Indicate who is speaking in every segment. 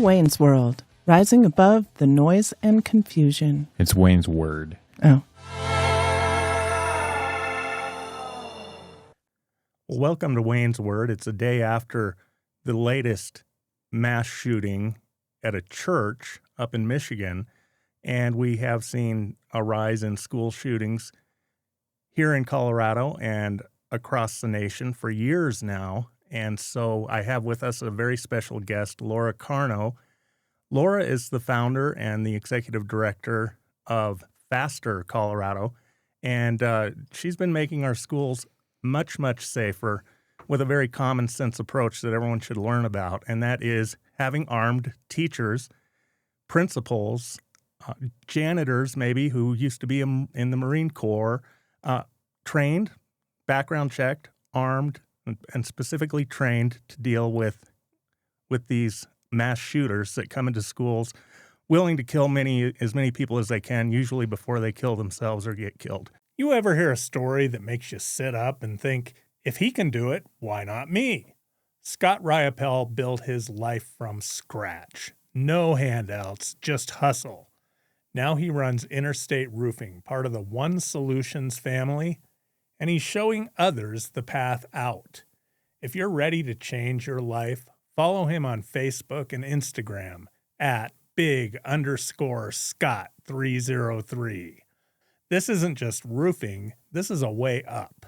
Speaker 1: Wayne's World, rising above the noise and confusion.
Speaker 2: It's WaynesWord.
Speaker 1: Oh.
Speaker 3: Well, welcome to WaynesWord. It's a day after the latest mass shooting at a church up in Michigan, and we have seen a rise in school shootings here in Colorado and across the nation for years now. And so I have with us a very special guest, Laura Carno. Laura is the founder and the executive director of Faster Colorado, and she's been making our schools much, much safer with a very common sense approach that everyone should learn about, and that is having armed teachers, principals, janitors maybe who used to be in the Marine Corps, trained, background checked, armed, and specifically trained to deal with these mass shooters that come into schools willing to kill as many people as they can, usually before they kill themselves or get killed.
Speaker 4: You ever hear a story that makes you sit up and think, if he can do it, why not me? Scott Riopel built his life from scratch. No handouts, just hustle. Now he runs Interstate Roofing, part of the One Solutions family, and he's showing others the path out. If you're ready to change your life, follow him on Facebook and Instagram at big_Scott303. This isn't just roofing, this is a way up.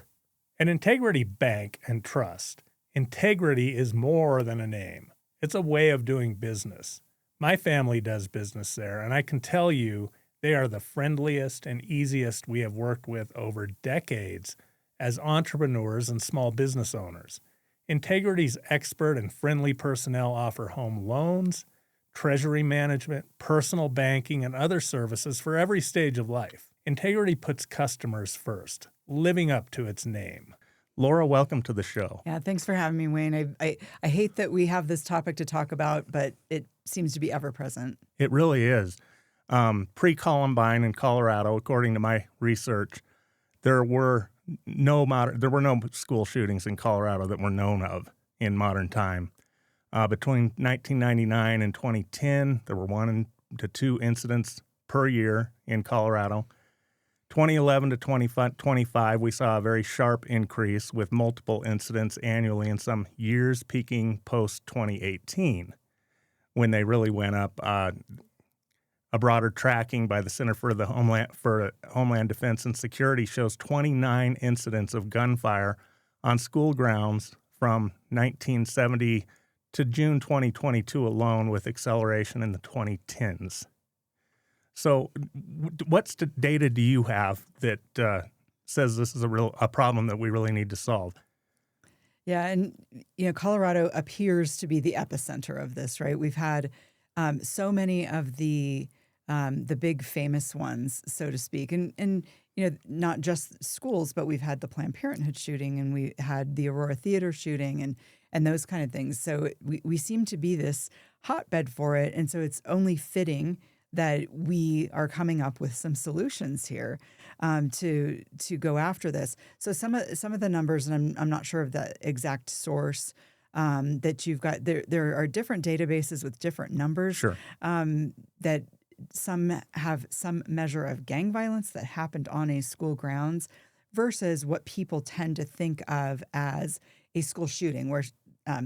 Speaker 4: At Integrity Bank and Trust, integrity is more than a name. It's a way of doing business. My family does business there, and I can tell you they are the friendliest and easiest we have worked with over decades as entrepreneurs and small business owners. Integrity's expert and friendly personnel offer home loans, treasury management, personal banking, and other services for every stage of life. Integrity puts customers first, living up to its name.
Speaker 3: Laura, welcome to the show.
Speaker 5: Yeah, thanks for having me, Wayne. I hate that we have this topic to talk about, but it seems to be ever present.
Speaker 3: It really is. Pre-Columbine in Colorado, according to my research, there were no school shootings in Colorado that were known of in modern time. Between 1999 and 2010, there were 1 to 2 incidents per year in Colorado. 2011 to 2025, we saw a very sharp increase with multiple incidents annually, and some years peaking post-2018 when they really went up. A broader tracking by the Center for Homeland Defense and Security shows 29 incidents of gunfire on school grounds from 1970 to June 2022 alone, with acceleration in the 2010s. So what data do you have that says this is a problem that we really need to solve?
Speaker 5: Yeah, and Colorado appears to be the epicenter of this, right? We've had so many of the big famous ones, so to speak, and not just schools, but we've had the Planned Parenthood shooting, and we had the Aurora Theater shooting, and those kind of things. So we seem to be this hotbed for it, and so it's only fitting that we are coming up with some solutions here to go after this. So some of the numbers, and I'm not sure of the exact source that you've got. There are different databases with different numbers.
Speaker 3: Sure.
Speaker 5: That some have some measure of gang violence that happened on a school grounds versus what people tend to think of as a school shooting, where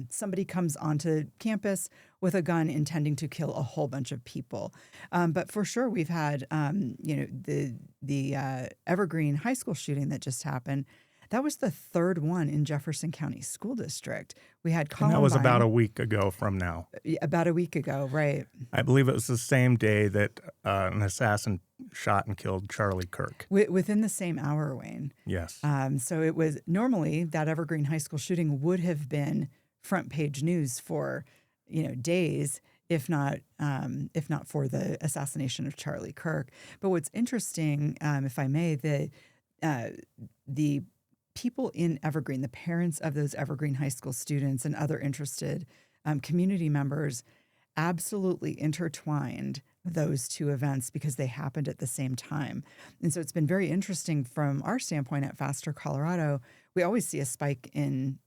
Speaker 5: somebody comes onto campus with a gun intending to kill a whole bunch of people. But for sure, we've had the Evergreen High School shooting that just happened. That was the third one in Jefferson County School District. We had Columbine.
Speaker 3: And that was about a week ago from now.
Speaker 5: About a week ago, right.
Speaker 3: I believe it was the same day that an assassin shot and killed Charlie Kirk.
Speaker 5: Within the same hour, Wayne.
Speaker 3: Yes.
Speaker 5: So it was normally that Evergreen High School shooting would have been front page news for days, if not for the assassination of Charlie Kirk. But what's interesting, if I may, the people in Evergreen, the parents of those Evergreen High School students and other interested community members absolutely intertwined those two events because they happened at the same time. And so it's been very interesting from our standpoint at Faster Colorado. We always see a spike in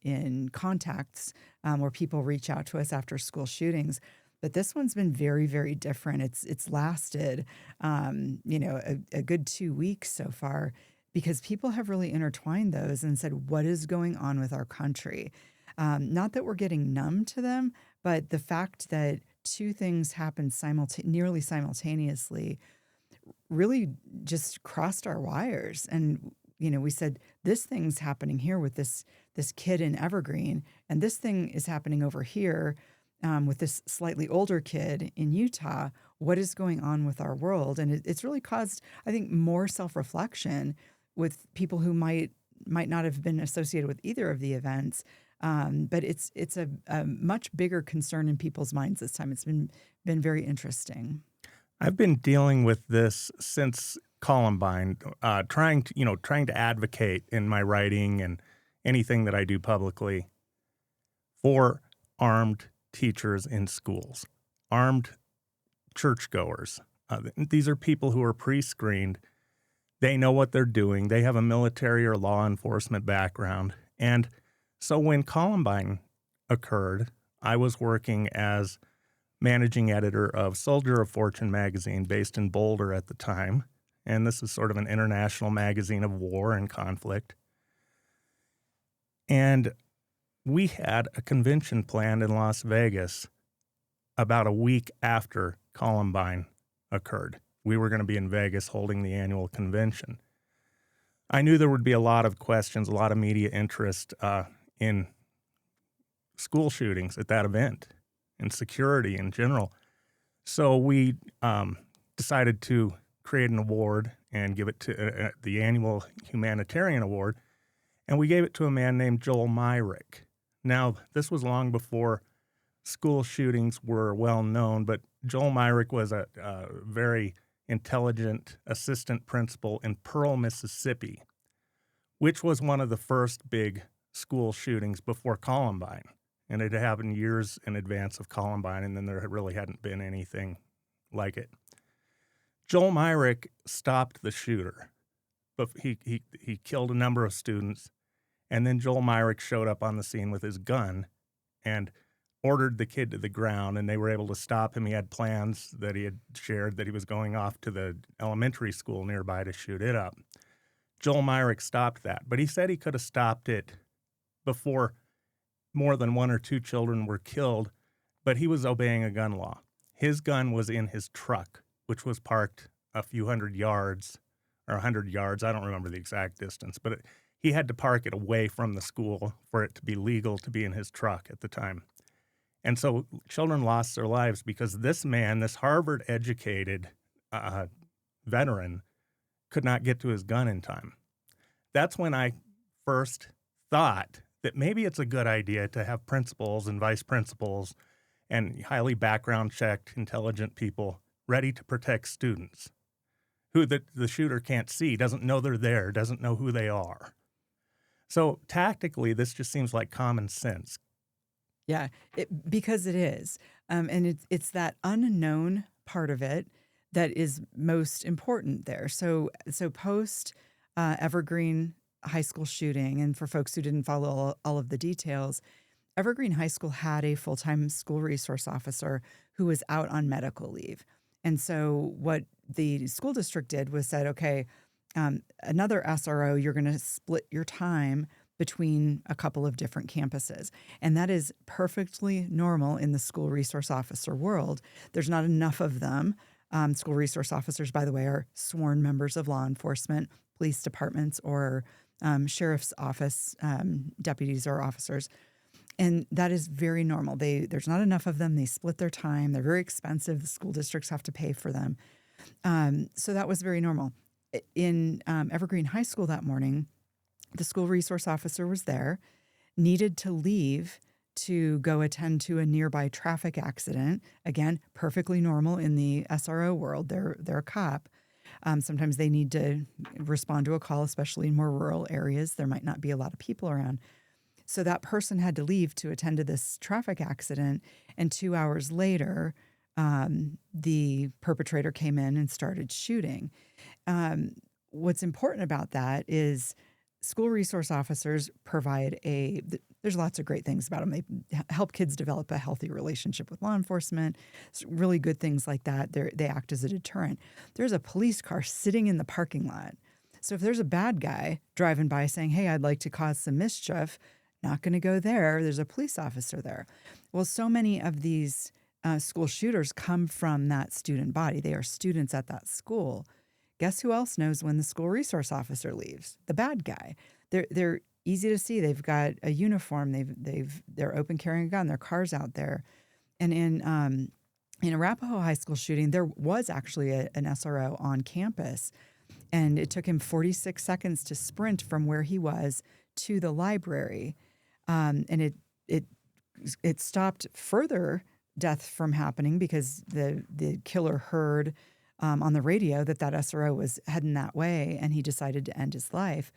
Speaker 5: contacts where people reach out to us after school shootings. But this one's been very, very different. It's lasted, a good 2 weeks so far, because people have really intertwined those and said, what is going on with our country? Not that we're getting numb to them, but the fact that two things happened nearly simultaneously really just crossed our wires. And, we said, this thing's happening here with this kid in Evergreen, and this thing is happening over here with this slightly older kid in Utah. What is going on with our world? And it's really caused, I think, more self-reflection with people who might not have been associated with either of the events. But it's a much bigger concern in people's minds this time. It's been very interesting.
Speaker 3: I've been dealing with this since Columbine, trying to advocate in my writing and anything that I do publicly for armed teachers in schools, armed churchgoers. These are people who are pre-screened. They know what they're doing. They have a military or law enforcement background. And so when Columbine occurred, I was working as managing editor of Soldier of Fortune magazine based in Boulder at the time. And this is sort of an international magazine of war and conflict. And we had a convention planned in Las Vegas about a week after Columbine occurred. We were going to be in Vegas holding the annual convention. I knew there would be a lot of questions, a lot of media interest in school shootings at that event and security in general. So we decided to create an award and give it to the annual humanitarian award, and we gave it to a man named Joel Myrick. Now, this was long before school shootings were well known, but Joel Myrick was a very intelligent assistant principal in Pearl, Mississippi, which was one of the first big school shootings before Columbine. And it happened years in advance of Columbine, and then there really hadn't been anything like it. Joel Myrick stopped the shooter, but he killed a number of students, and then Joel Myrick showed up on the scene with his gun and ordered the kid to the ground, and they were able to stop him. He had plans that he had shared that he was going off to the elementary school nearby to shoot it up. Joel Myrick stopped that, but he said he could have stopped it before more than one or two children were killed, but he was obeying a gun law. His gun was in his truck, which was parked a few hundred yards or 100 yards. I don't remember the exact distance, but he had to park it away from the school for it to be legal to be in his truck at the time. And so children lost their lives because this man, this Harvard-educated veteran, could not get to his gun in time. That's when I first thought that maybe it's a good idea to have principals and vice principals and highly background-checked, intelligent people ready to protect students who the shooter can't see, doesn't know they're there, doesn't know who they are. So tactically, this just seems like common sense.
Speaker 5: Yeah, because it is. And it's that unknown part of it that is most important there. So post Evergreen High School shooting, and for folks who didn't follow all of the details, Evergreen High School had a full-time school resource officer who was out on medical leave. And so what the school district did was said, okay, another SRO, you're going to split your time between a couple of different campuses. And that is perfectly normal in the school resource officer world. There's not enough of them. School resource officers, by the way, are sworn members of law enforcement, police departments, or sheriff's office deputies or officers. And that is very normal. There's not enough of them. They split their time. They're very expensive. The school districts have to pay for them. So that was very normal. In Evergreen High School that morning, the school resource officer was there, needed to leave to go attend to a nearby traffic accident. Again, perfectly normal in the SRO world. They're a cop. Sometimes they need to respond to a call, especially in more rural areas. There might not be a lot of people around. So that person had to leave to attend to this traffic accident. And 2 hours later, the perpetrator came in and started shooting. What's important about that is school resource officers provide There's lots of great things about them. They help kids develop a healthy relationship with law enforcement. It's really good things like that. They act as a deterrent. There's a police car sitting in the parking lot. So if there's a bad guy driving by saying, hey, I'd like to cause some mischief, not going to go there. There's a police officer there. Well, so many of these school shooters come from that student body. They are students at that school. Guess who else knows when the school resource officer leaves? The bad guy. They're easy to see. They've got a uniform. They're open carrying a gun. Their car's out there. And in Arapahoe High School shooting, there was actually an SRO on campus, and it took him 46 seconds to sprint from where he was to the library, and it stopped further death from happening because the killer heard on the radio that SRO was heading that way, and he decided to end his life.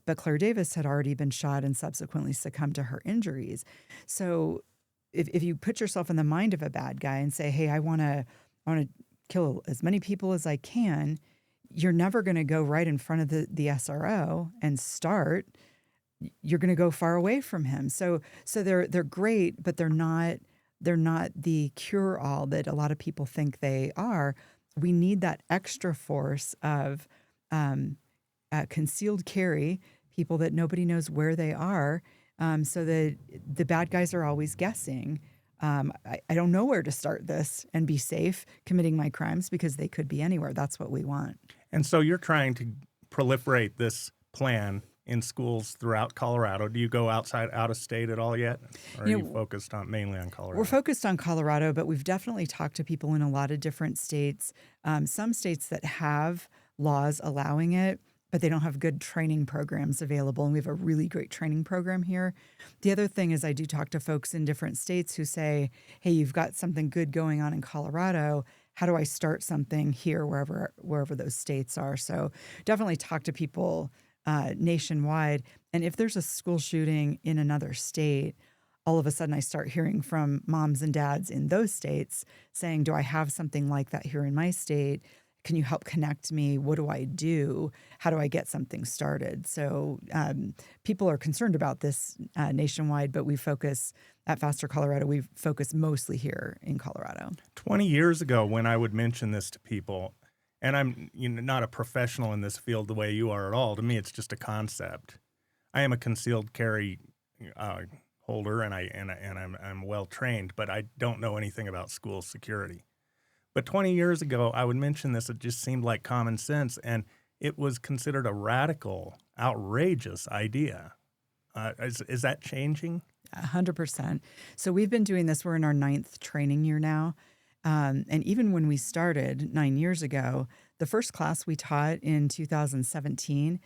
Speaker 5: But Claire Davis had already been shot and subsequently succumbed to her injuries. So if you put yourself in the mind of a bad guy and say, hey, I want to kill as many people as I can, you're never going to go right in front of the SRO and start. You're going to go far away from him. So they're great, but they're not the cure-all that a lot of people think they are. We need that extra force of concealed carry, people that nobody knows where they are, so that the bad guys are always guessing. I don't know where to start this and be safe committing my crimes because they could be anywhere. That's what we want.
Speaker 3: And so you're trying to proliferate this plan in schools throughout Colorado. Do you go out of state at all yet? Or are you focused mainly on Colorado?
Speaker 5: We're focused on Colorado, but we've definitely talked to people in a lot of different states. Some states that have laws allowing it, but they don't have good training programs available. And we have a really great training program here. The other thing is I do talk to folks in different states who say, hey, you've got something good going on in Colorado. How do I start something here, wherever those states are? So definitely talk to people nationwide. And if there's a school shooting in another state, all of a sudden I start hearing from moms and dads in those states saying, do I have something like that here in my state? Can you help connect me? What do I do? How do I get something started? So people are concerned about this nationwide, but we focus at Faster Colorado. We focus mostly here in Colorado.
Speaker 3: 20 years ago, when I would mention this to people, and I'm not a professional in this field the way you are at all. To me, it's just a concept. I am a concealed carry holder, and I'm well trained, but I don't know anything about school security. But 20 years ago, I would mention this. It just seemed like common sense, and it was considered a radical, outrageous idea. Is that changing?
Speaker 5: 100%. So we've been doing this. We're in our 9th training year now. And even when we started 9 years ago, the first class we taught in 2017,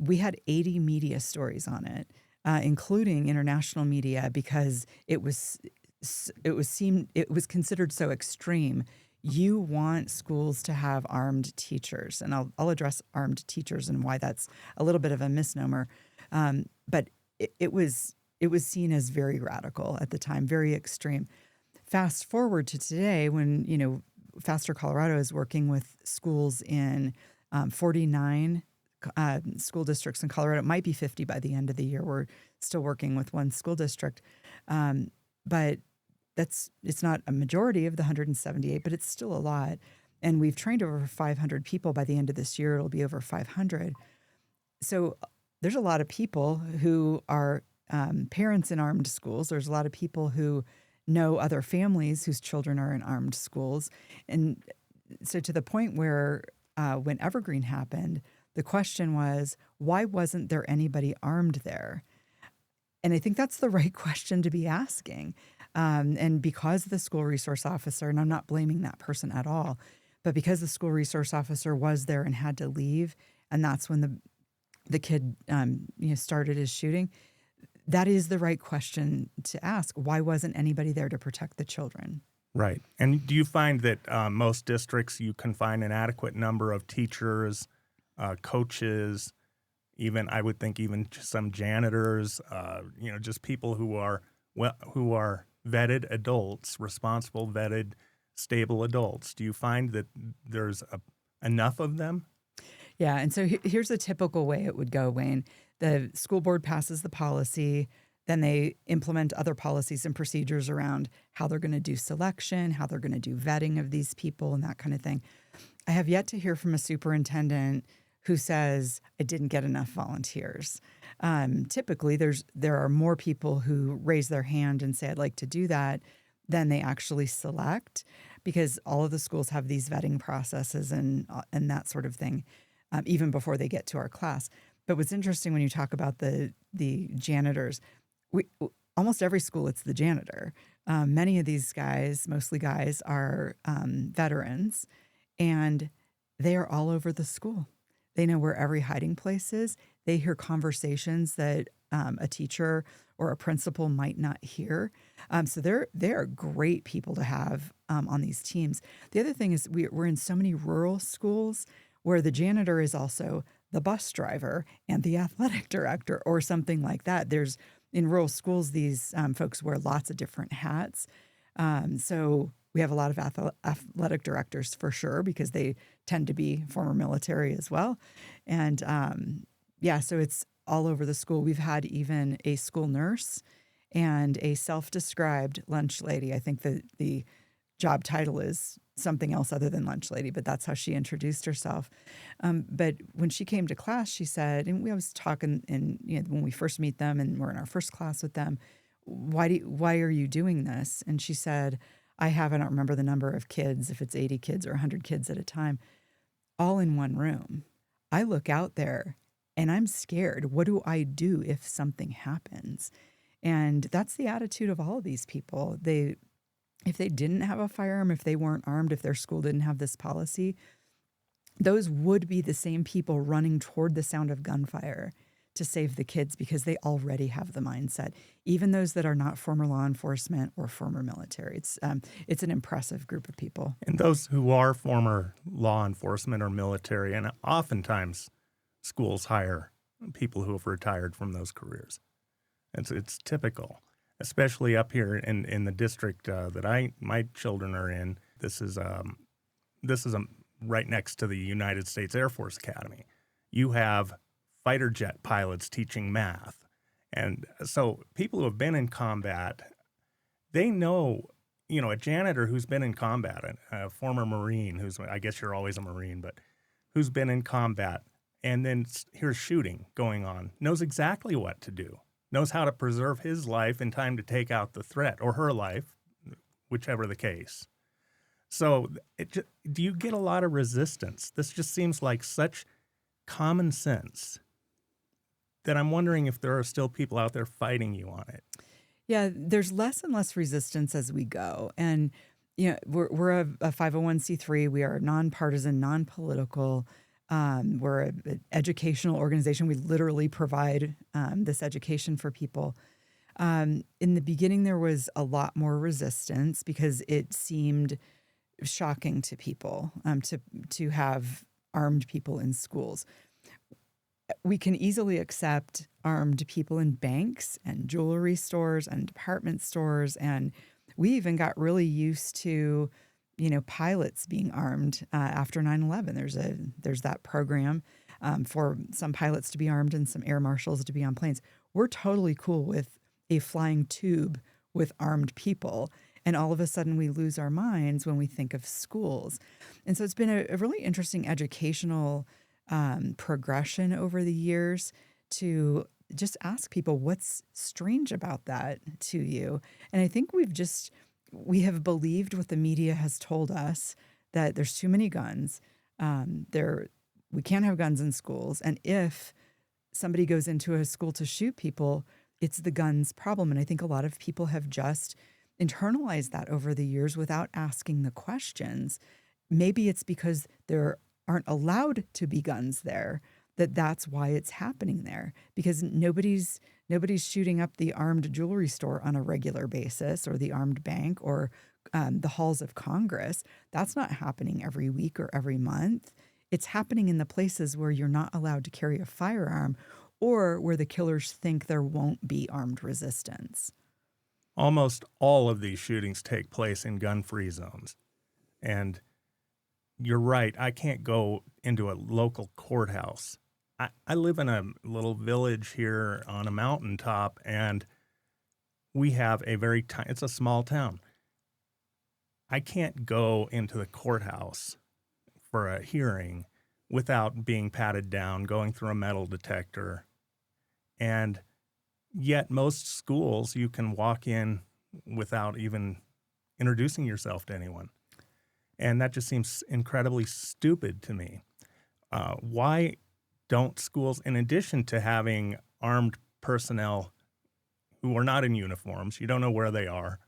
Speaker 5: we had 80 media stories on it, including international media, because it was considered so extreme. You want schools to have armed teachers, and I'll address armed teachers and why that's a little bit of a misnomer. But it was seen as very radical at the time, very extreme. Fast forward to today, when Faster Colorado is working with schools in 49 school districts in Colorado. It might be 50 by the end of the year. We're still working with one school district, but it's not a majority of the 178, but it's still a lot. And we've trained over 500 people. By the end of this year, it'll be over 500. So there's a lot of people who are parents in armed schools. There's a lot of people who know other families whose children are in armed schools. And so to the point where when Evergreen happened, the question was, why wasn't there anybody armed there? And I think that's the right question to be asking. And because the school resource officer, and I'm not blaming that person at all, but because the school resource officer was there and had to leave, and that's when the kid started his shooting, that is the right question to ask. Why wasn't anybody there to protect the children?
Speaker 3: Right. And do you find that most districts you can find an adequate number of teachers, coaches, I would think even some janitors, just people who are vetted adults, responsible, vetted, stable adults? Do you find that there's enough of them?
Speaker 5: Yeah, and so here's a typical way it would go, Wayne. The school board passes the policy. Then they implement other policies and procedures around how they're going to do selection, how they're going to do vetting of these people and that kind of thing. I have yet to hear from a superintendent who says, I didn't get enough volunteers. Typically, there are more people who raise their hand and say, I'd like to do that, than they actually select, because all of the schools have these vetting processes and that sort of thing, even before they get to our class. But what's interesting when you talk about the janitors, almost every school, it's the janitor. Many of these guys, mostly guys, are veterans, and they are all over the school. They know where every hiding place is. They hear conversations that a teacher or a principal might not hear. So they're great people to have on these teams. The other thing is we're in so many rural schools where the janitor is also the bus driver and the athletic director or something like that. There's in rural schools, these folks wear lots of different hats. So we have a lot of athletic directors for sure, because they tend to be former military as well. And so it's all over the school. We've had even a school nurse and a self-described lunch lady. I think the job title is something else other than lunch lady, but that's how she introduced herself. But when she came to class, she said, and we always talk when we first meet them and we're in our first class with them, why are you doing this? And she said, I don't remember the number of kids, if it's 80 kids or 100 kids at a time, all in one room. I look out there and I'm scared. What do I do if something happens? And that's the attitude of all of these people. If they didn't have a firearm, if they weren't armed, if their school didn't have this policy, those would be the same people running toward the sound of gunfire to save the kids, because they already have the mindset, even those that are not former law enforcement or former military. It's an impressive group of people.
Speaker 3: And those who are former law enforcement or military, and oftentimes schools hire people who have retired from those careers. It's typical, especially up here in the district that my children are in. This is right next to the United States Air Force Academy. You have fighter jet pilots teaching math. And so people who have been in combat, they know, a janitor who's been in combat, a former Marine I guess you're always a Marine, but who's been in combat and then here's shooting going on, knows exactly what to do, knows how to preserve his life in time to take out the threat, or her life, whichever the case. So do you get a lot of resistance? This just seems like such common sense that I'm wondering if there are still people out there fighting you on it.
Speaker 5: Yeah, there's less and less resistance as we go. And we're a 501c3. We are nonpartisan, non-political. We're an educational organization. We literally provide this education for people. In the beginning, there was a lot more resistance because it seemed shocking to people to have armed people in schools. We can easily accept armed people in banks and jewelry stores and department stores. And we even got really used to, pilots being armed after 9/11. There's that program for some pilots to be armed and some air marshals to be on planes. We're totally cool with a flying tube with armed people. And all of a sudden we lose our minds when we think of schools. And so it's been a really interesting educational progression over the years to just ask people, what's strange about that to you? And I think we have believed what the media has told us, that there's too many guns. We can't have guns in schools. And if somebody goes into a school to shoot people, it's the guns problem. And I think a lot of people have just internalized that over the years without asking the questions. Maybe it's because there aren't allowed to be guns there, that's why it's happening there, because nobody's shooting up the armed jewelry store on a regular basis, or the armed bank, or the halls of Congress. That's not happening every week or every month. It's happening in the places where you're not allowed to carry a firearm, or where the killers think there won't be armed resistance.
Speaker 3: Almost all of these shootings take place in gun-free zones. And you're right, I can't go into a local courthouse. I live in a little village here on a mountaintop, and we have it's a small town. I can't go into the courthouse for a hearing without being patted down, going through a metal detector. And yet most schools, you can walk in without even introducing yourself to anyone. And that just seems incredibly stupid to me. Why don't schools, in addition to having armed personnel who are not in uniforms, you don't know where they are,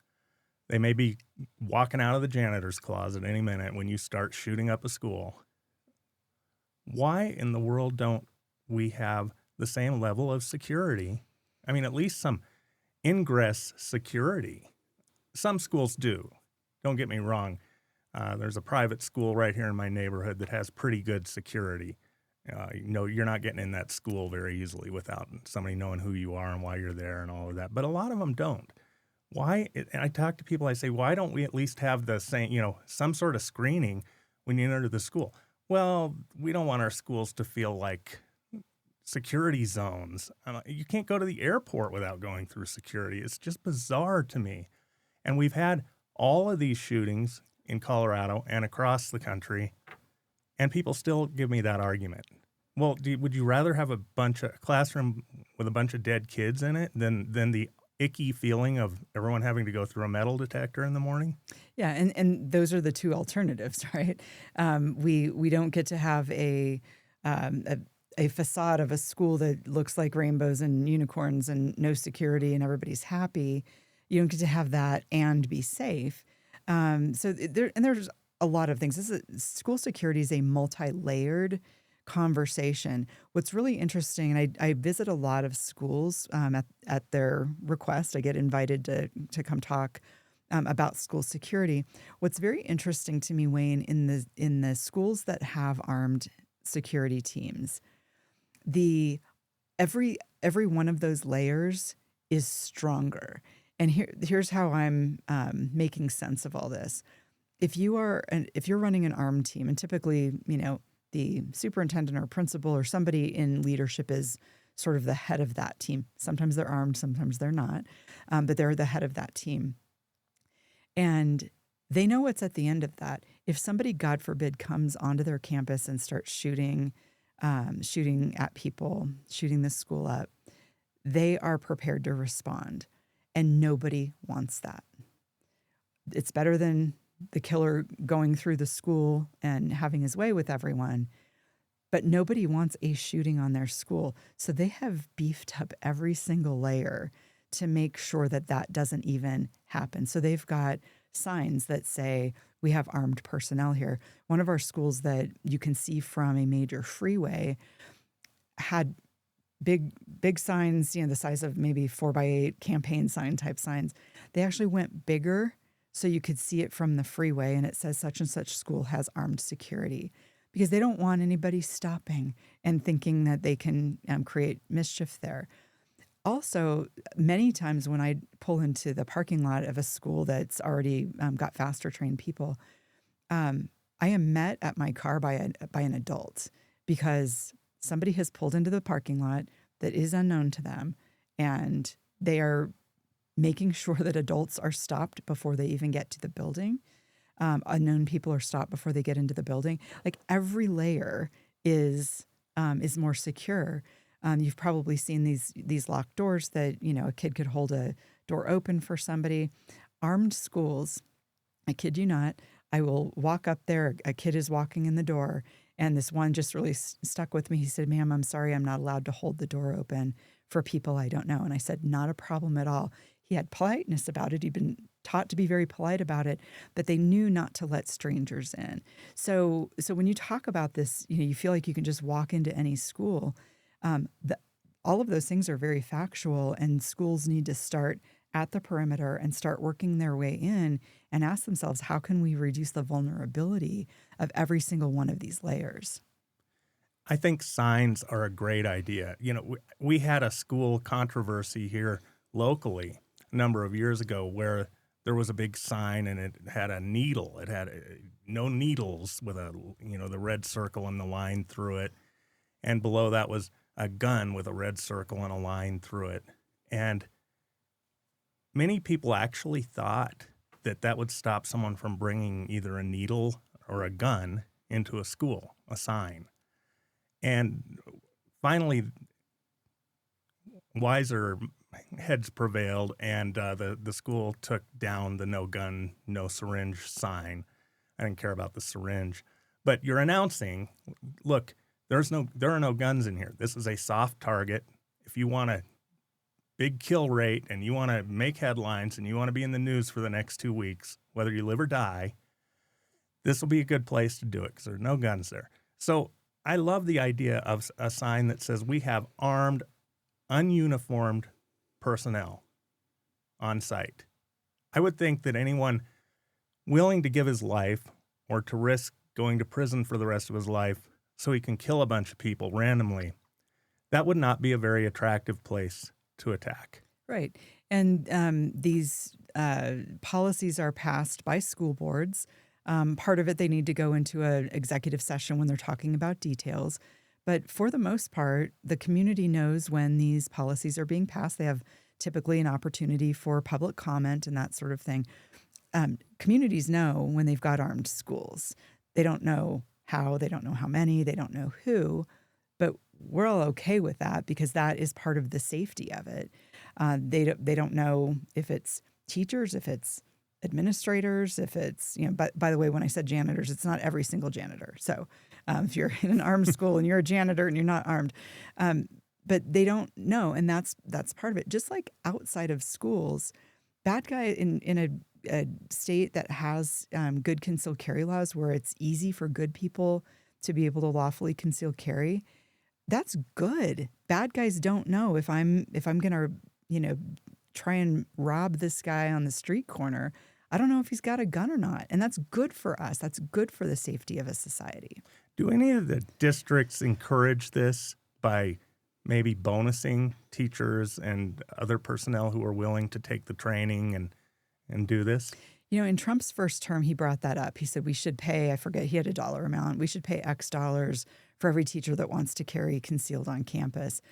Speaker 3: they may be walking out of the janitor's closet any minute when you start shooting up a school. Why in the world don't we have the same level of security? I mean, at least some ingress security. Some schools do. Don't get me wrong. There's a private school right here in my neighborhood that has pretty good security. You're not getting in that school very easily without somebody knowing who you are and why you're there and all of that. But a lot of them don't. Why? And I talk to people, I say, why don't we at least have the same, some sort of screening when you enter the school? Well, we don't want our schools to feel like security zones. You can't go to the airport without going through security. It's just bizarre to me. And we've had all of these shootings in Colorado and across the country, and people still give me that argument. Well, would you rather have a classroom with a bunch of dead kids in it than the icky feeling of everyone having to go through a metal detector in the morning?
Speaker 5: Yeah, and those are the two alternatives, right? We don't get to have a facade of a school that looks like rainbows and unicorns and no security and everybody's happy. You don't get to have that and be safe. There's a lot of things. School security is a multi-layered conversation. What's really interesting, and I visit a lot of schools at their request. I get invited to come talk about school security. What's very interesting to me, Wayne, in the schools that have armed security teams, every one of those layers is stronger. And here's how I'm making sense of all this. If you're running an armed team, and typically, the superintendent or principal or somebody in leadership is sort of the head of that team. Sometimes they're armed, sometimes they're not, but they're the head of that team. And they know what's at the end of that. If somebody, God forbid, comes onto their campus and starts shooting at people, shooting the school up, they are prepared to respond. And nobody wants that. It's better than the killer going through the school and having his way with everyone. But nobody wants a shooting on their school. So they have beefed up every single layer to make sure that doesn't even happen. So they've got signs that say, we have armed personnel here. One of our schools that you can see from a major freeway had big signs, the size of maybe 4x8 campaign sign type signs. They actually went bigger so you could see it from the freeway, and it says such and such school has armed security, because they don't want anybody stopping and thinking that they can create mischief there. Also, many times when I pull into the parking lot of a school that's already got faster trained people, I am met at my car by an adult, because somebody has pulled into the parking lot that is unknown to them, and they are making sure that adults are stopped before they even get to the building. Unknown people are stopped before they get into the building. Like, every layer is more secure. You've probably seen these locked doors that, a kid could hold a door open for somebody. Armed schools, I kid you not, I will walk up there, a kid is walking in the door, and this one just really stuck with me. He said, "Ma'am, I'm sorry, I'm not allowed to hold the door open for people I don't know." And I said, "Not a problem at all." He had politeness about it. He'd been taught to be very polite about it, but they knew not to let strangers in. So when you talk about this, you feel like you can just walk into any school. All of those things are very factual, and schools need to start at the perimeter and start working their way in and ask themselves, how can we reduce the vulnerability of every single one of these layers?
Speaker 3: I think signs are a great idea. We had a school controversy here locally a number of years ago where there was a big sign and it had a needle. It had no needles with the red circle and the line through it. And below that was a gun with a red circle and a line through it. And many people actually thought that that would stop someone from bringing either a needle or a gun into a school, a sign. And finally, wiser heads prevailed, and the school took down the no gun, no syringe sign. I didn't care about the syringe. But you're announcing, look, there are no guns in here. This is a soft target. If you want a big kill rate and you want to make headlines and you want to be in the news for the next 2 weeks, whether you live or die, this will be a good place to do it because there are no guns there. So I love the idea of a sign that says we have armed, ununiformed personnel on site. I would think that anyone willing to give his life or to risk going to prison for the rest of his life so he can kill a bunch of people randomly, that would not be a very attractive place to attack.
Speaker 5: Right. And these policies are passed by school boards. Part of it, they need to go into an executive session when they're talking about details. But for the most part, the community knows when these policies are being passed. They have typically an opportunity for public comment and that sort of thing. Communities know when they've got armed schools. They don't know how, they don't know how many, they don't know who, but we're all okay with that because that is part of the safety of it. They don't know if it's teachers, if it's administrators, if it's, but by the way, when I said janitors, it's not every single janitor. So if you're in an armed school and you're a janitor and you're not armed, but they don't know. And that's part of it. Just like outside of schools, bad guy in a state that has good concealed carry laws where it's easy for good people to be able to lawfully conceal carry, that's good. Bad guys don't know if I'm going to, try and rob this guy on the street corner. I don't know if he's got a gun or not. And that's good for us. That's good for the safety of a society.
Speaker 3: Do any of the districts encourage this by maybe bonusing teachers and other personnel who are willing to take the training and do this?
Speaker 5: In Trump's first term, he brought that up. He said we should pay, I forget, he had a dollar amount. We should pay X dollars for every teacher that wants to carry concealed on campus.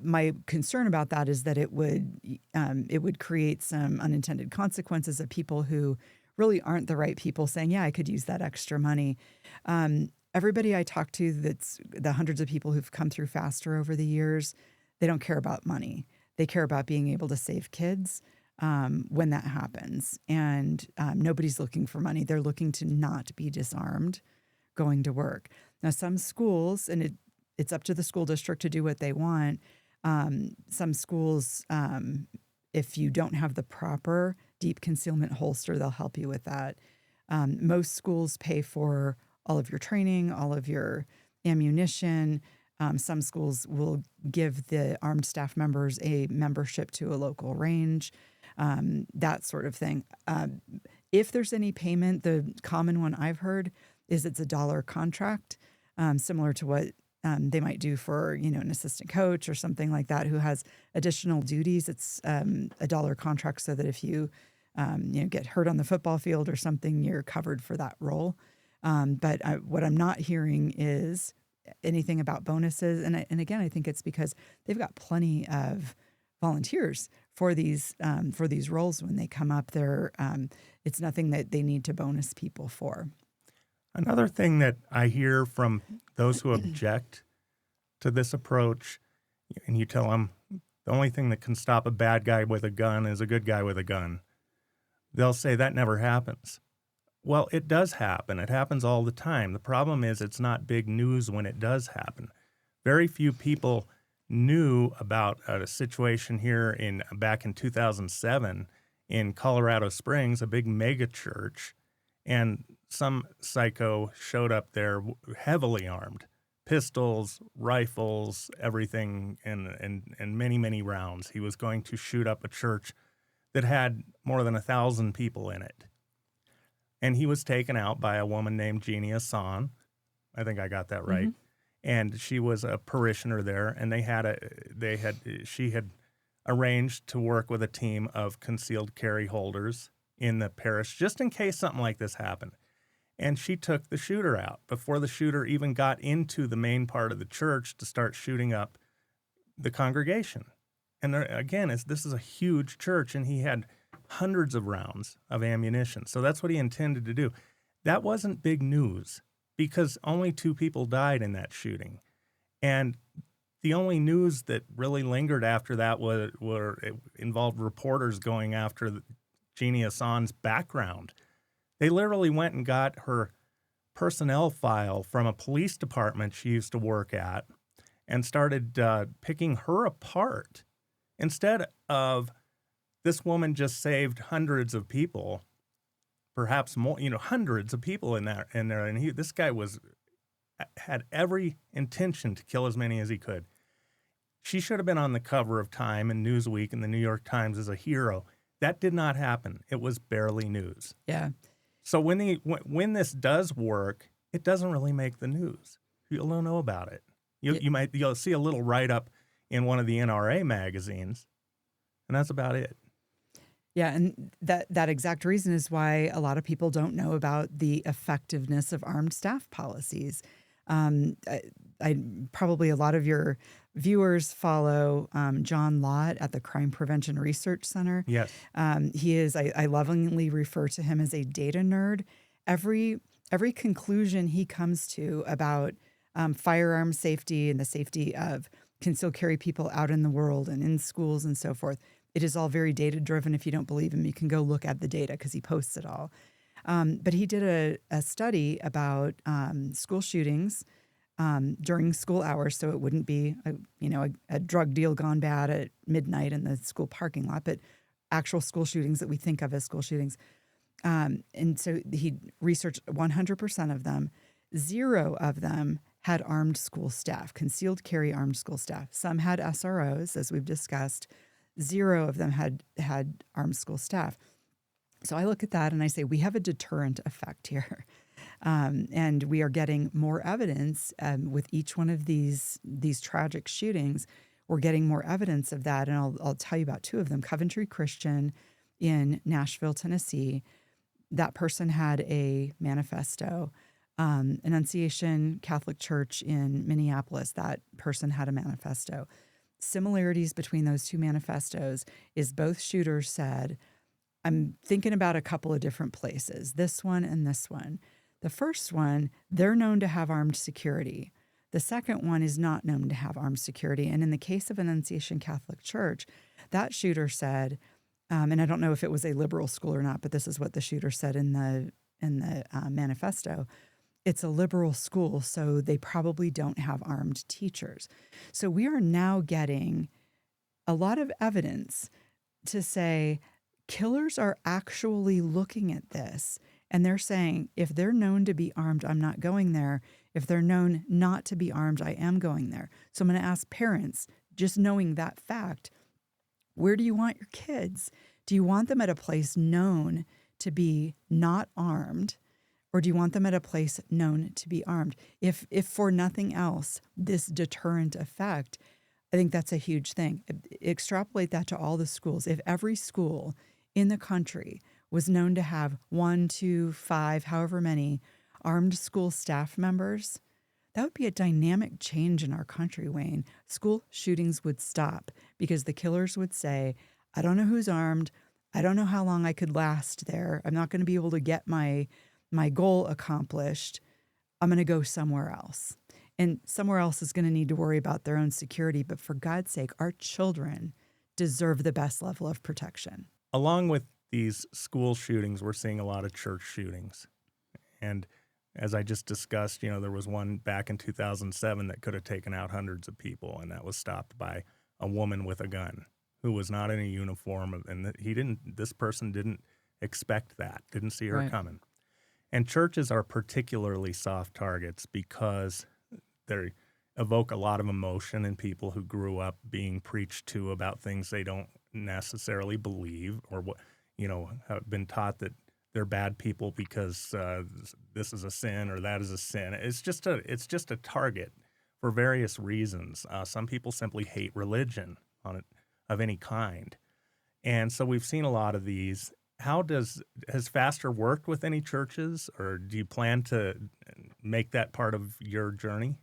Speaker 5: My concern about that is that it would create some unintended consequences of people who really aren't the right people saying, yeah, I could use that extra money. Everybody I talk to, that's the hundreds of people who've come through FASTER over the years, they don't care about money. They care about being able to save kids when that happens. And nobody's looking for money. They're looking to not be disarmed going to work. Now, some schools, and it's up to the school district to do what they want. Some schools, if you don't have the proper deep concealment holster, they'll help you with that. Most schools pay for all of your training, all of your ammunition. Some schools will give the armed staff members a membership to a local range, that sort of thing. If there's any payment, the common one I've heard is it's a dollar contract, similar to what they might do for, an assistant coach or something like that who has additional duties. It's a dollar contract so that if you, get hurt on the football field or something, you're covered for that role. But what I'm not hearing is anything about bonuses. And again, I think it's because they've got plenty of volunteers for these roles when they come up. It's nothing that they need to bonus people for.
Speaker 3: Another thing that I hear from those who object to this approach, and you tell them the only thing that can stop a bad guy with a gun is a good guy with a gun, they'll say that never happens. Well, it does happen. It happens all the time. The problem is it's not big news when it does happen. Very few people knew about a situation here back in 2007 in Colorado Springs, a big mega church, and some psycho showed up there heavily armed, pistols, rifles, everything, and many, many rounds. He was going to shoot up a church that had more than 1,000 people in it. And he was taken out by a woman named Jeannie Hassan. I think I got that right. Mm-hmm. And she was a parishioner there, and she had arranged to work with a team of concealed carry holders in the parish just in case something like this happened. And she took the shooter out before the shooter even got into the main part of the church to start shooting up the congregation. And again, this is a huge church, and he had hundreds of rounds of ammunition. So that's what he intended to do. That wasn't big news because only 2 people died in that shooting. And the only news that really lingered after that it involved reporters going after Jeannie Hassan's background. They literally went and got her personnel file from a police department she used to work at and started picking her apart. Instead of this woman just saved hundreds of people, perhaps more, hundreds of people in there. And this guy had every intention to kill as many as he could. She should have been on the cover of Time and Newsweek and the New York Times as a hero. That did not happen. It was barely news.
Speaker 5: Yeah.
Speaker 3: So when this does work, it doesn't really make the news. You'll don't know about it. You'll see a little write-up in one of the NRA magazines, and that's about it.
Speaker 5: Yeah, and that exact reason is why a lot of people don't know about the effectiveness of armed staff policies. I probably a lot of your viewers follow John Lott at the Crime Prevention Research Center.
Speaker 3: Yes.
Speaker 5: He is, I lovingly refer to him as a data nerd. Every conclusion he comes to about firearm safety and the safety of concealed carry people out in the world and in schools and so forth, it is all very data-driven. If you don't believe him, you can go look at the data because he posts it all. But he did a study about school shootings during school hours, so it wouldn't be a drug deal gone bad at midnight in the school parking lot, but actual school shootings that we think of as school shootings. And so he researched 100% of them. 0 of them had armed school staff, concealed carry armed school staff. Some had SROs, as we've discussed. 0 of them had armed school staff. So I look at that and I say, we have a deterrent effect here. And we are getting more evidence with each one of these tragic shootings. We're getting more evidence of that. And I'll tell you about 2 of them. Coventry Christian in Nashville, Tennessee. That person had a manifesto. Annunciation Catholic Church in Minneapolis. That person had a manifesto. Similarities between those 2 manifestos is both shooters said, I'm thinking about a couple of different places, this one and this one. The first one, they're known to have armed security. The second one is not known to have armed security. And in the case of Annunciation Catholic Church, that shooter said, and I don't know if it was a liberal school or not, but this is what the shooter said in the manifesto. It's a liberal school, so they probably don't have armed teachers. So we are now getting a lot of evidence to say killers are actually looking at this, and they're saying, if they're known to be armed, I'm not going there. If they're known not to be armed, I am going there. So I'm going to ask parents, just knowing that fact, where do you want your kids? Do you want them at a place known to be not armed? Or do you want them at a place known to be armed? If for nothing else, this deterrent effect, I think that's a huge thing. Extrapolate that to all the schools. If every school in the country was known to have 1, 2, 5, however many armed school staff members, that would be a dynamic change in our country, Wayne. School shootings would stop because the killers would say, I don't know who's armed. I don't know how long I could last there. I'm not going to be able to get my goal accomplished. I'm going to go somewhere else. And somewhere else is going to need to worry about their own security. But for God's sake, our children deserve the best level of protection.
Speaker 3: Along with these school shootings, we're seeing a lot of church shootings. And as I just discussed, there was one back in 2007 that could have taken out hundreds of people, and that was stopped by a woman with a gun who was not in a uniform. And this person didn't expect that, didn't see her coming. And churches are particularly soft targets because they evoke a lot of emotion in people who grew up being preached to about things they don't necessarily believe, or have been taught that they're bad people because this is a sin or that is a sin. It's just a target for various reasons. Some people simply hate religion of any kind, and so we've seen a lot of these. Has Faster worked with any churches, or do you plan to make that part of your journey?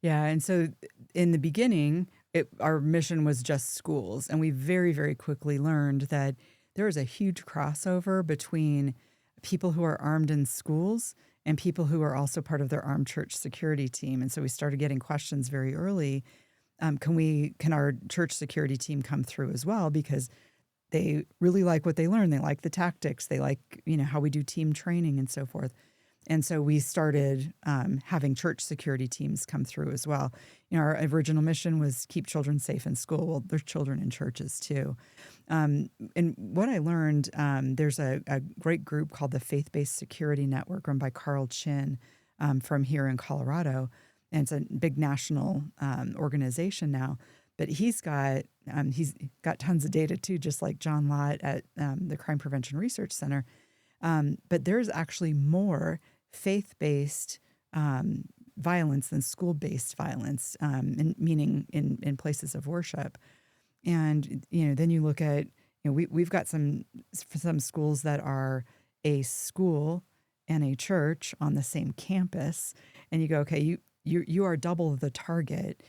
Speaker 5: Yeah, and so in the beginning, our mission was just schools. And we very, very quickly learned that there is a huge crossover between people who are armed in schools and people who are also part of their armed church security team. And so we started getting questions very early. Can our church security team come through as well? Because they really like what they learn. They like the tactics. They like, how we do team training and so forth. And so we started having church security teams come through as well. Our original mission was keep children safe in school. Well, there's children in churches too. And what I learned, there's a great group called the Faith-Based Security Network run by Carl Chin from here in Colorado. And it's a big national organization now. But he's got tons of data too, just like John Lott at the Crime Prevention Research Center. But there's actually more faith-based violence than school-based violence, meaning in places of worship. And then you look at we've got some schools that are a school and a church on the same campus, and you go, okay, you are double the target.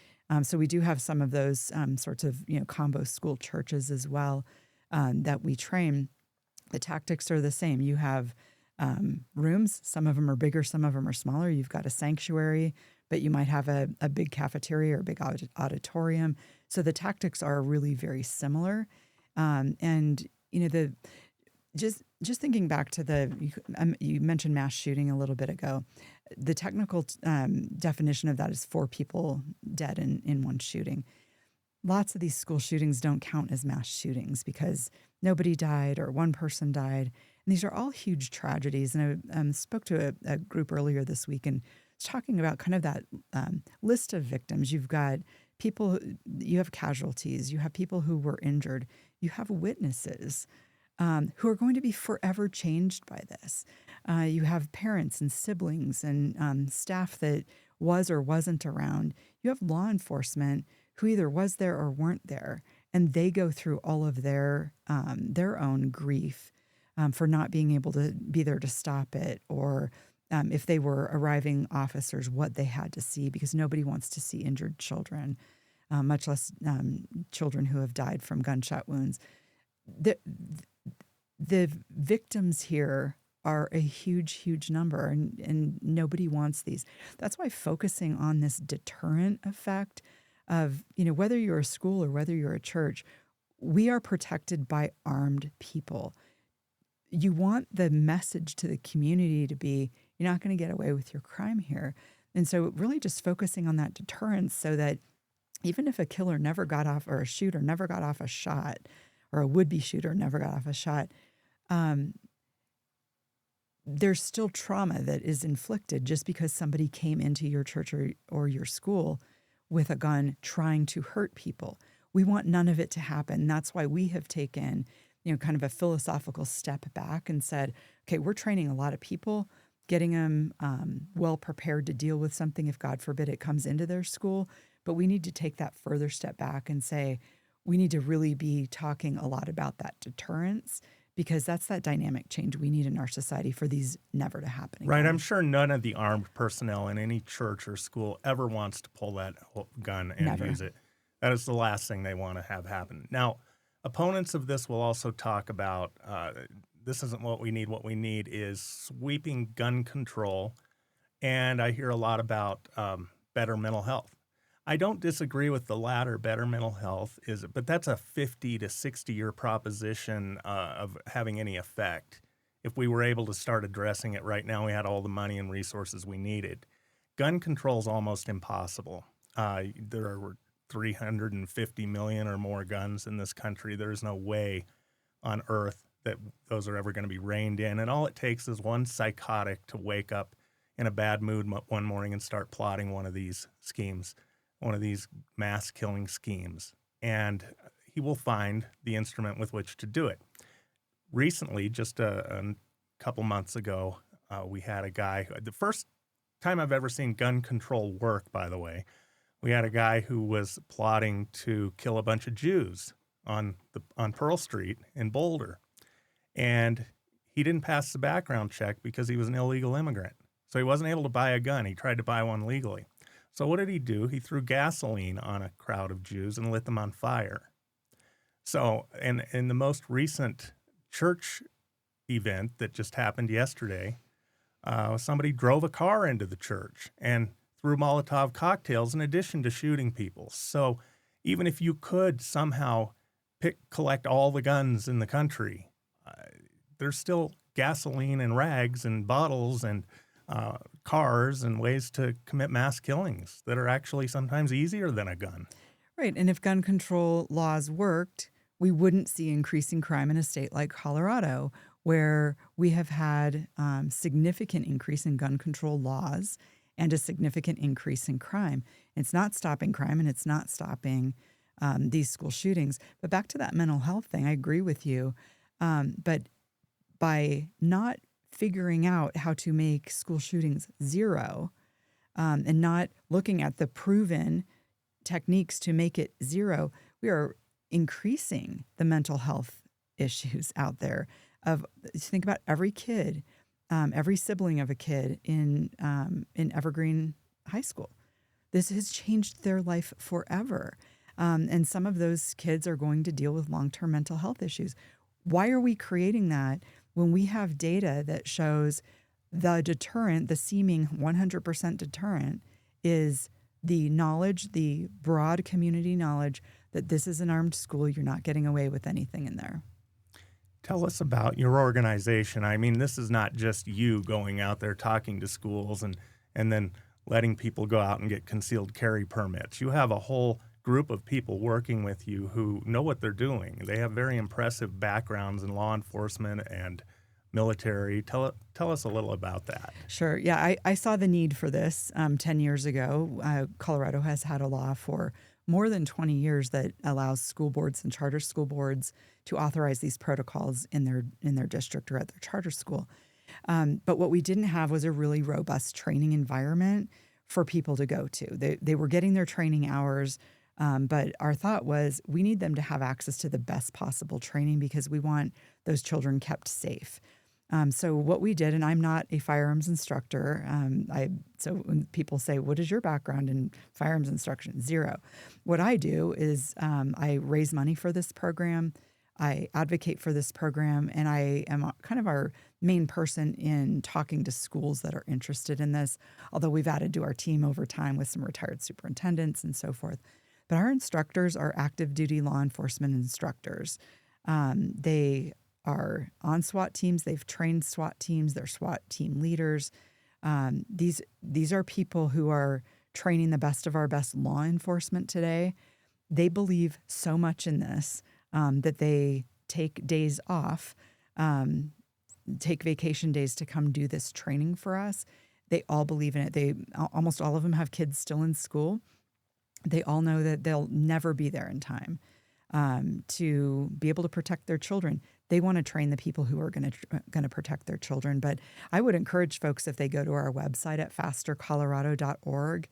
Speaker 5: So we do have some of those sorts of combo school churches as well that we train. The tactics are the same. You have rooms. Some of them are bigger, some of them are smaller. You've got a sanctuary, but you might have a big cafeteria or a big auditorium. So the tactics are really very similar. And just thinking back to you mentioned mass shooting a little bit ago. The technical definition of that is 4 people dead in one shooting. Lots of these school shootings don't count as mass shootings because nobody died or one person died. And these are all huge tragedies. And I spoke to a group earlier this week and was talking about kind of that list of victims. You've got people, you have casualties, you have people who were injured, you have witnesses who are going to be forever changed by this. You have parents and siblings and staff that was or wasn't around. You have law enforcement who either was there or weren't there, and they go through all of their own grief for not being able to be there to stop it, or if they were arriving officers, what they had to see, because nobody wants to see injured children, much less children who have died from gunshot wounds. The victims here are a huge, huge number, and nobody wants these. That's why focusing on this deterrent effect of, whether you're a school or whether you're a church, we are protected by armed people. You want the message to the community to be, you're not going to get away with your crime here. And so really just focusing on that deterrence so that even if a killer never got off, or a shooter never got off a shot, or a would-be shooter never got off a shot, there's still trauma that is inflicted just because somebody came into your church or your school with a gun trying to hurt people. We want none of it to happen. That's why we have taken, kind of a philosophical step back and said, okay, we're training a lot of people, getting them well prepared to deal with something if, God forbid, it comes into their school. But we need to take that further step back and say, we need to really be talking a lot about that deterrence, because that's that dynamic change we need in our society for these never to happen again.
Speaker 3: Right. I'm sure none of the armed personnel in any church or school ever wants to pull that gun and use it. That is the last thing they want to have happen. Now, opponents of this will also talk about this isn't what we need. What we need is sweeping gun control. And I hear a lot about better mental health. I don't disagree with the latter, better mental health, but that's a 50 to 60 year proposition of having any effect. If we were able to start addressing it right now, we had all the money and resources we needed. Gun control is almost impossible. There are 350 million or more guns in this country. There's no way on earth that those are ever going to be reined in. And all it takes is one psychotic to wake up in a bad mood one morning and start plotting one of these schemes, one of these mass killing schemes, and he will find the instrument with which to do it. Recently, just a couple months ago, we had a guy, the first time I've ever seen gun control work, by the way, we had a guy who was plotting to kill a bunch of Jews on Pearl Street in Boulder. And he didn't pass the background check because he was an illegal immigrant. So he wasn't able to buy a gun. He tried to buy one legally. So what did he do? He threw gasoline on a crowd of Jews and lit them on fire. So in the most recent church event that just happened yesterday, somebody drove a car into the church and threw Molotov cocktails in addition to shooting people. So even if you could somehow collect all the guns in the country, there's still gasoline and rags and bottles and cars and ways to commit mass killings that are actually sometimes easier than a gun.
Speaker 5: Right. And if gun control laws worked, we wouldn't see increasing crime in a state like Colorado, where we have had significant increase in gun control laws and a significant increase in crime. It's not stopping crime and it's not stopping these school shootings. But back to that mental health thing, I agree with you. But by not figuring out how to make school shootings zero and not looking at the proven techniques to make it zero, we are increasing the mental health issues out there. Think about every kid, every sibling of a kid in Evergreen High School. This has changed their life forever. And some of those kids are going to deal with long-term mental health issues. Why are we creating that when we have data that shows the deterrent, the seeming 100% deterrent, is the knowledge, the broad community knowledge that this is an armed school, you're not getting away with anything in there?
Speaker 3: Tell us about your organization. I mean, this is not just you going out there talking to schools and then letting people go out and get concealed carry permits. You have a whole group of people working with you who know what they're doing. They have very impressive backgrounds in law enforcement and military. Tell us a little about that.
Speaker 5: Sure. Yeah, I saw the need for this 10 years ago. Colorado has had a law for more than 20 years that allows school boards and charter school boards to authorize these protocols in their district or at their charter school. But what we didn't have was a really robust training environment for people to go to. They were getting their training hours, but our thought was we need them to have access to the best possible training because we want those children kept safe. So what we did, and I'm not a firearms instructor. So when people say, what is your background in firearms instruction? Zero. What I do is I raise money for this program. I advocate for this program, and I am kind of our main person in talking to schools that are interested in this, although we've added to our team over time with some retired superintendents and so forth. But our instructors are active duty law enforcement instructors. They are on SWAT teams. They've trained SWAT teams. They're SWAT team leaders. These are people who are training the best of our best law enforcement today. They believe so much in this that they take days off, take vacation days to come do this training for us. They all believe in it. Almost all of them have kids still in school. They all know that they'll never be there in time to be able to protect their children. They want to train the people who are going to protect their children. But I would encourage folks, if they go to our website at fastercolorado.org,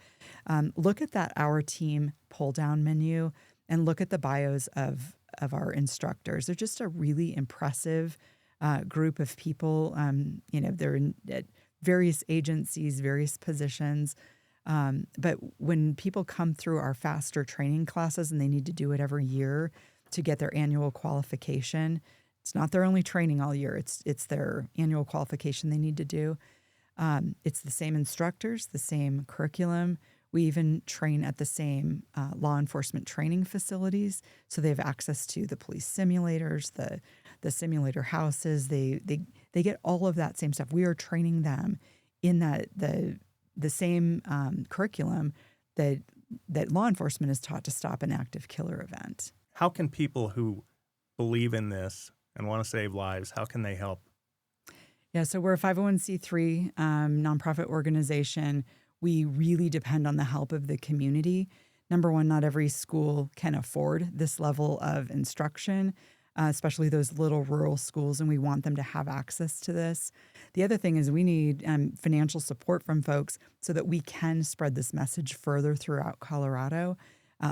Speaker 5: look at that Our Team pull-down menu and look at the bios of our instructors. They're just a really impressive group of people. They're at various agencies, various positions. But when people come through our Faster training classes, and they need to do it every year to get their annual qualification, it's not their only training all year. It's their annual qualification they need to do. It's the same instructors, the same curriculum. We even train at the same law enforcement training facilities, so they have access to the police simulators, the simulator houses. They get all of that same stuff. We are training them in the same curriculum that law enforcement is taught to stop an active killer event.
Speaker 3: How can people who believe in this and want to save lives, how can they help?
Speaker 5: Yeah, so we're a 501c3 nonprofit organization. We really depend on the help of the community. Number one, not every school can afford this level of instruction, especially those little rural schools, and we want them to have access to this. The other thing is we need financial support from folks so that we can spread this message further throughout Colorado.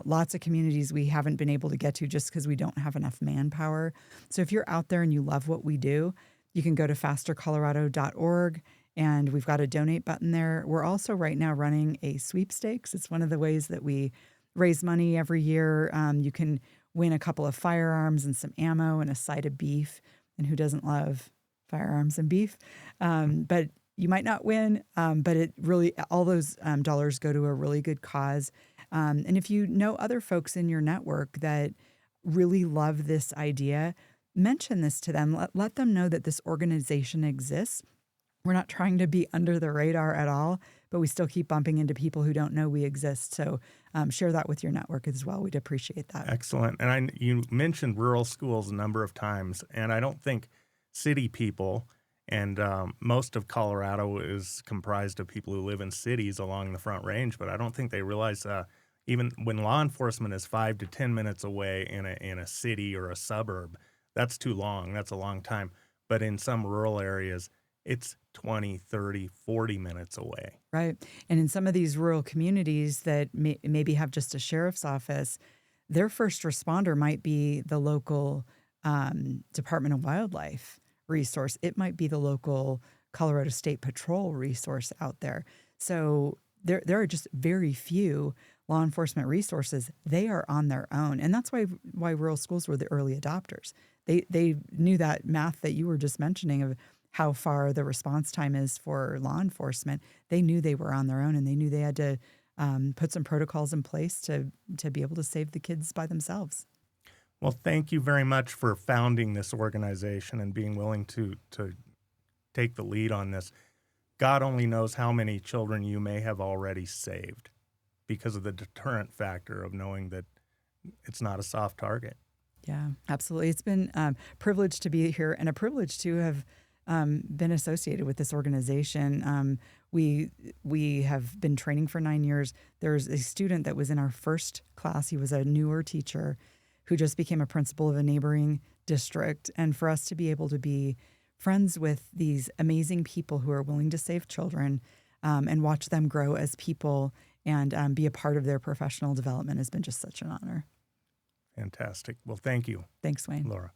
Speaker 5: Lots of communities we haven't been able to get to just because we don't have enough manpower. So if you're out there and you love what we do, you can go to fastercolorado.org and we've got a donate button there. We're also right now running a sweepstakes. It's one of the ways that we raise money every year. You can win a couple of firearms and some ammo and a side of beef. And who doesn't love firearms and beef? But you might not win, but it really, all those dollars go to a really good cause. And if you know other folks in your network that really love this idea, mention this to them. Let them know that this organization exists. We're not trying to be under the radar at all, but we still keep bumping into people who don't know we exist. So share that with your network as well. We'd appreciate that.
Speaker 3: Excellent. And you mentioned rural schools a number of times, and I don't think city people, and most of Colorado is comprised of people who live in cities along the Front Range, but I don't think they realize even when law enforcement is 5 to 10 minutes away in a city or a suburb, that's too long. That's a long time. But in some rural areas, it's 20, 30, 40 minutes away.
Speaker 5: Right. And in some of these rural communities that maybe have just a sheriff's office, their first responder might be the local Department of Wildlife resource. It might be the local Colorado State Patrol resource out there. So there are just very few law enforcement resources. They are on their own. And that's why rural schools were the early adopters. They knew that math that you were just mentioning of how far the response time is for law enforcement. They knew they were on their own, and they knew they had to put some protocols in place to be able to save the kids by themselves.
Speaker 3: Well, thank you very much for founding this organization and being willing to take the lead on this. God only knows how many children you may have already saved because of the deterrent factor of knowing that it's not a soft target.
Speaker 5: Yeah, absolutely. It's been a privilege to be here and a privilege to have been associated with this organization. We have been training for 9 years. There's a student that was in our first class. He was a newer teacher who just became a principal of a neighboring district. And for us to be able to be friends with these amazing people who are willing to save children and watch them grow as people and be a part of their professional development has been just such an honor.
Speaker 3: Fantastic. Well, thank you.
Speaker 5: Thanks, Wayne.
Speaker 3: Laura.